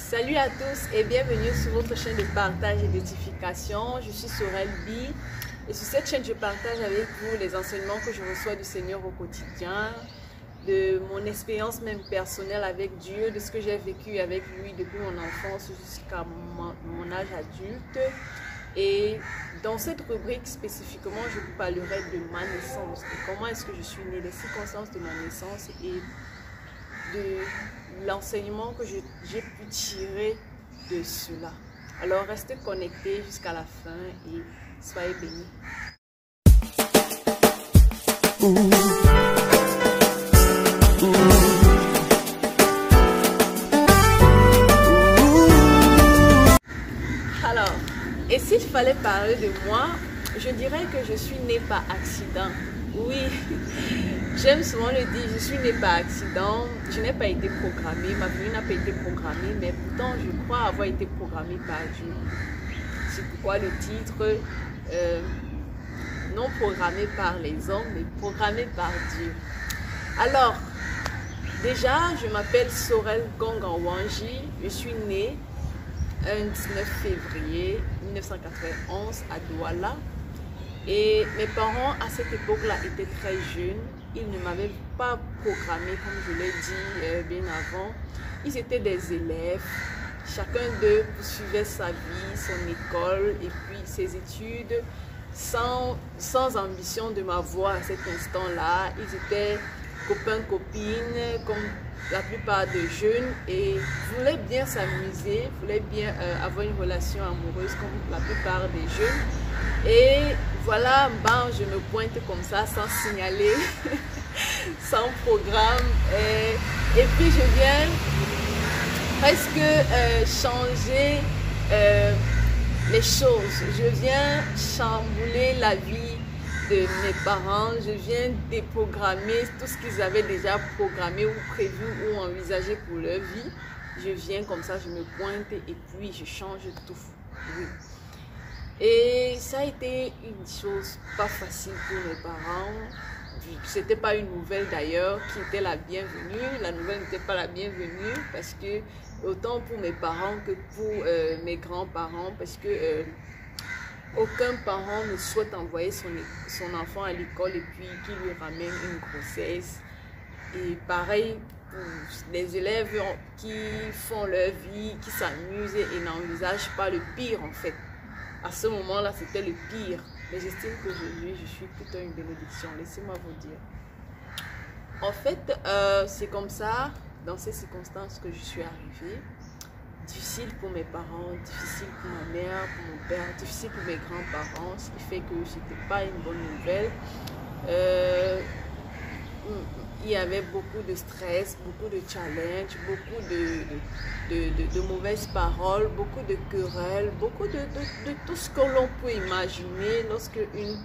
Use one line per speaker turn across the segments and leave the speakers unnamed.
Salut à tous et bienvenue sur votre chaîne de partage et d'édification. Je suis Sorel B et sur cette chaîne je partage avec vous les enseignements que je reçois du Seigneur au quotidien, de mon expérience même personnelle avec Dieu, de ce que j'ai vécu avec lui depuis mon enfance jusqu'à mon âge adulte. Et dans cette rubrique spécifiquement, je vous parlerai de ma naissance, de comment est-ce que je suis née, des circonstances de ma naissance et de l'enseignement que j'ai pu tirer de cela. Alors restez connectés jusqu'à la fin et soyez bénis. Alors, et s'il fallait parler de moi, je dirais que je suis née par accident. Oui, j'aime souvent le dire, je suis née par accident, je n'ai pas été programmée, ma vie n'a pas été programmée, mais pourtant je crois avoir été programmée par Dieu. C'est pourquoi le titre, non programmé par les hommes, mais programmé par Dieu. Alors, déjà, je m'appelle Sorel Gonganwanji, je suis née un 19 février 1991 à Douala. Et mes parents à cette époque-là étaient très jeunes. Ils ne m'avaient pas programmé comme je l'ai dit bien avant. Ils étaient des élèves. Chacun d'eux poursuivait sa vie, son école et puis ses études sans ambition de m'avoir à cet instant-là. Ils étaient copains, copines comme la plupart des jeunes et voulaient bien s'amuser, voulaient bien avoir une relation amoureuse comme la plupart des jeunes. Et voilà, je me pointe comme ça, sans signaler, sans programme. Et puis je viens presque changer les choses. Je viens chambouler la vie de mes parents. Je viens déprogrammer tout ce qu'ils avaient déjà programmé ou prévu ou envisagé pour leur vie. Je viens comme ça, je me pointe et puis je change tout. Oui. Et ça a été une chose pas facile pour mes parents. C'était pas une nouvelle d'ailleurs qui était la bienvenue. La nouvelle n'était pas la bienvenue parce que autant pour mes parents que pour mes grands-parents, parce que aucun parent ne souhaite envoyer son enfant à l'école et puis qu'il lui ramène une grossesse. Et pareil pour les élèves qui font leur vie, qui s'amusent et n'envisagent pas le pire en fait. À ce moment-là, c'était le pire. Mais j'estime qu'aujourd'hui, je suis plutôt une bénédiction. Laissez-moi vous dire. En fait, c'est comme ça, dans ces circonstances que je suis arrivée. Difficile pour mes parents, difficile pour ma mère, pour mon père, difficile pour mes grands-parents, ce qui fait que ce n'était pas une bonne nouvelle. Il y avait beaucoup de stress, beaucoup de challenges, beaucoup de mauvaises paroles, beaucoup de querelles, beaucoup de tout ce que l'on peut imaginer lorsque une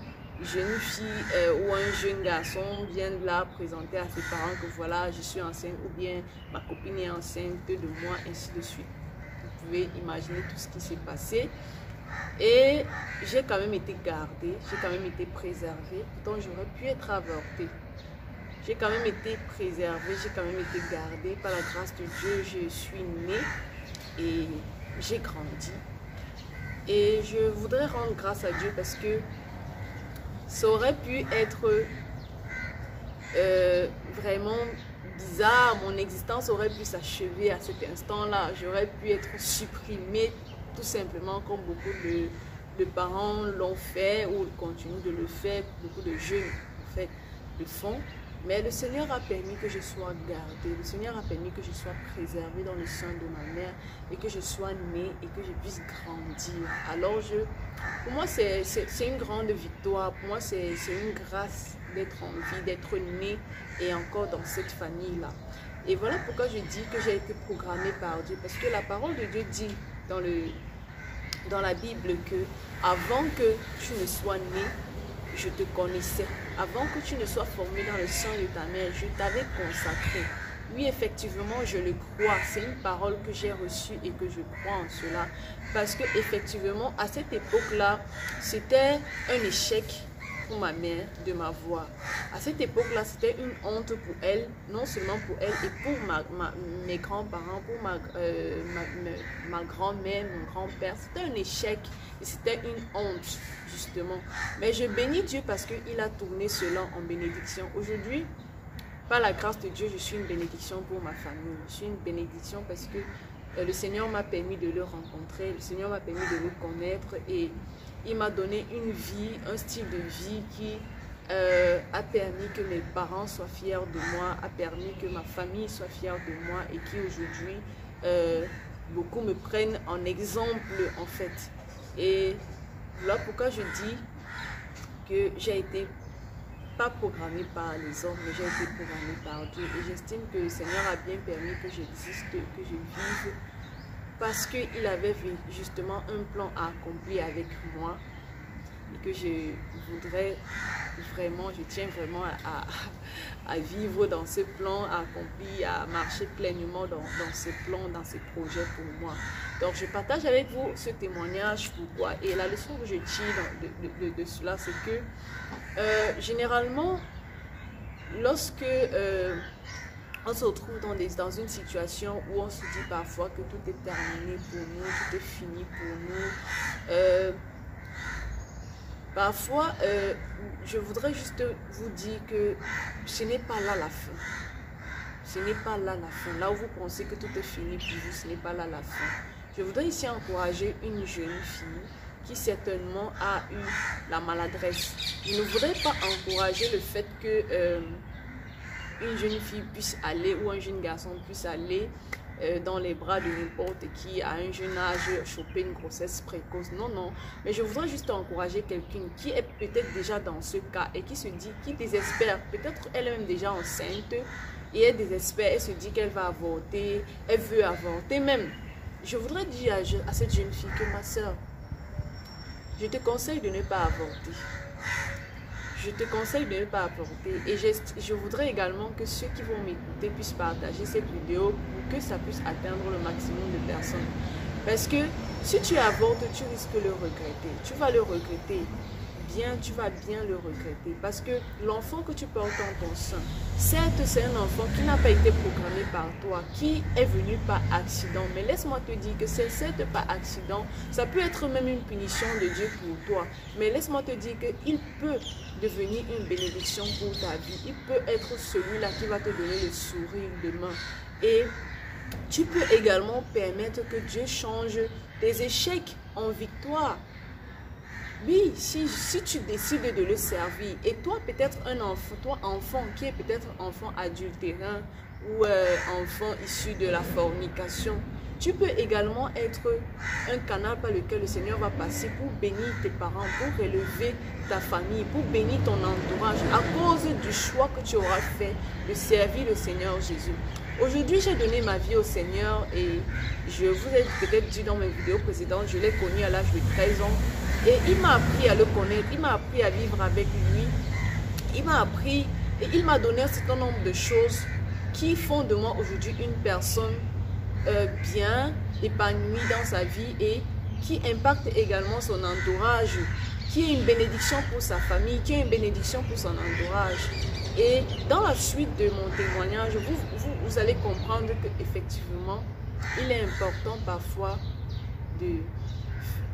jeune fille ou un jeune garçon vient de là présenter à ses parents que voilà, je suis enceinte ou bien ma copine est enceinte de moi, ainsi de suite. Vous pouvez imaginer tout ce qui s'est passé. Et j'ai quand même été gardée, j'ai quand même été préservée, pourtant j'aurais pu être avortée. J'ai quand même été préservée, j'ai quand même été gardée par la grâce de Dieu. Je suis née et j'ai grandi. Et je voudrais rendre grâce à Dieu parce que ça aurait pu être vraiment bizarre. Mon existence aurait pu s'achever à cet instant-là. J'aurais pu être supprimée tout simplement comme beaucoup de parents l'ont fait ou continuent de le faire. Beaucoup de jeunes en fait le font. Mais le Seigneur a permis que je sois gardée, le Seigneur a permis que je sois préservée dans le sein de ma mère et que je sois née et que je puisse grandir. Alors pour moi c'est une grande victoire, pour moi c'est une grâce d'être en vie, d'être née et encore dans cette famille-là. Et voilà pourquoi je dis que j'ai été programmée par Dieu, parce que la parole de Dieu dit dans la Bible que avant que tu ne sois née, je te connaissais. Avant que tu ne sois formé dans le sein de ta mère, je t'avais consacré. Oui, effectivement, je le crois. C'est une parole que j'ai reçue et que je crois en cela. Parce que effectivement, à cette époque-là, c'était un échec pour ma mère de m'avoir. À cette époque-là, c'était une honte pour elle, non seulement pour elle et pour mes grands-parents, pour ma grand-mère, mon grand-père. C'était un échec et c'était une honte, justement. Mais je bénis Dieu parce qu'il a tourné cela en bénédiction. Aujourd'hui, par la grâce de Dieu, je suis une bénédiction pour ma famille. Je suis une bénédiction parce que le Seigneur m'a permis de le rencontrer, le Seigneur m'a permis de le connaître et il m'a donné une vie, un style de vie qui a permis que mes parents soient fiers de moi, a permis que ma famille soit fière de moi et qui aujourd'hui, beaucoup me prennent en exemple en fait. Et voilà pourquoi je dis que j'ai été pas programmée par les hommes, mais j'ai été programmée par Dieu. Et j'estime que le Seigneur a bien permis que j'existe, que je vive, parce qu'il avait justement un plan à accomplir avec moi. Et que je voudrais vraiment, je tiens vraiment à vivre dans ce plan accompli, à marcher pleinement dans ce plan, dans ces projets pour moi. Donc je partage avec vous ce témoignage, pourquoi. Et la leçon que je tire de cela, c'est que généralement, lorsque on se retrouve dans une situation où on se dit parfois que tout est terminé pour nous, tout est fini pour nous, parfois, je voudrais juste vous dire que ce n'est pas là la fin. Ce n'est pas là la fin. Là où vous pensez que tout est fini pour vous, ce n'est pas là la fin. Je voudrais ici encourager une jeune fille qui certainement a eu la maladresse. Je ne voudrais pas encourager le fait que une jeune fille puisse aller ou un jeune garçon puisse aller dans les bras de n'importe qui à un jeune âge choper une grossesse précoce. Non, non. Mais je voudrais juste encourager quelqu'un qui est peut-être déjà dans ce cas et qui se dit, qui désespère. Peut-être elle est même déjà enceinte et elle désespère. Elle se dit qu'elle va avorter, elle veut avorter même. Je voudrais dire à cette jeune fille que ma soeur, je te conseille de ne pas avorter. Je te conseille de ne pas avorter. Et je voudrais également que ceux qui vont m'écouter puissent partager cette vidéo pour que ça puisse atteindre le maximum de personnes. Parce que si tu avortes, tu risques de le regretter. Tu vas le regretter. Tu vas bien le regretter. Parce que l'enfant que tu portes en ton sein, certes, c'est un enfant qui n'a pas été programmé par toi, qui est venu par accident. Mais laisse-moi te dire que c'est certes par accident. Ça peut être même une punition de Dieu pour toi. Mais laisse-moi te dire qu'il peut devenir une bénédiction pour ta vie. Il peut être celui-là qui va te donner le sourire demain. Et tu peux également permettre que Dieu change tes échecs en victoire. Oui, si tu décides de le servir, et toi peut-être un enfant, toi enfant qui est peut-être enfant adultérin ou enfant issu de la fornication, tu peux également être un canal par lequel le Seigneur va passer pour bénir tes parents, pour relever ta famille, pour bénir ton entourage à cause du choix que tu auras fait de servir le Seigneur Jésus. Aujourd'hui, j'ai donné ma vie au Seigneur et je vous ai peut-être dit dans mes vidéos précédentes, je l'ai connu à l'âge de 13 ans. Et il m'a appris à le connaître, il m'a appris à vivre avec lui. Il m'a appris et il m'a donné un certain nombre de choses qui font de moi aujourd'hui une personne bien épanouie dans sa vie et qui impacte également son entourage, qui est une bénédiction pour sa famille, qui est une bénédiction pour son entourage. Et dans la suite de mon témoignage, vous allez comprendre qu'effectivement, il est important parfois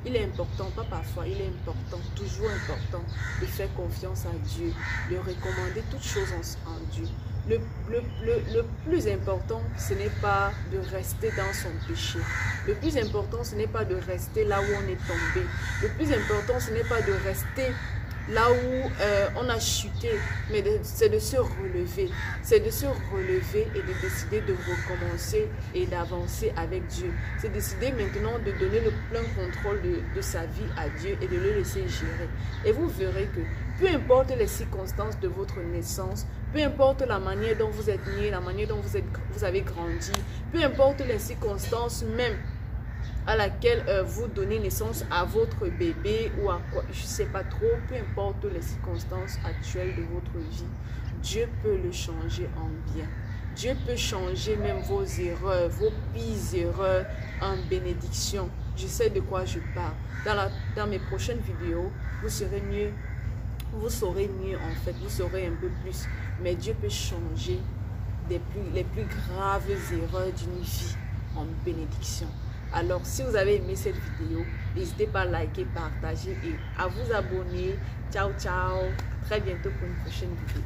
il est important, pas parfois, il est important, toujours important de faire confiance à Dieu, de recommander toutes choses en Dieu. Le plus important, ce n'est pas de rester dans son péché. Le plus important, ce n'est pas de rester là où on est tombé. Le plus important, ce n'est pas de rester là où on a chuté, mais c'est de se relever. C'est de se relever et de décider de recommencer et d'avancer avec Dieu. C'est décider maintenant de donner le plein contrôle de sa vie à Dieu et de le laisser gérer. Et vous verrez que peu importe les circonstances de votre naissance, peu importe la manière dont vous êtes né, la manière dont vous avez grandi, peu importe les circonstances même à laquelle vous donnez naissance à votre bébé ou à quoi, je ne sais pas trop, peu importe les circonstances actuelles de votre vie, Dieu peut le changer en bien. Dieu peut changer même vos erreurs, vos pires erreurs en bénédiction. Je sais de quoi je parle. Dans mes prochaines vidéos, vous serez mieux vous saurez mieux en fait, vous saurez un peu plus. Mais Dieu peut changer les plus graves erreurs d'une vie en bénédiction. Alors, si vous avez aimé cette vidéo, n'hésitez pas à liker, partager et à vous abonner. Ciao, ciao. À très bientôt pour une prochaine vidéo.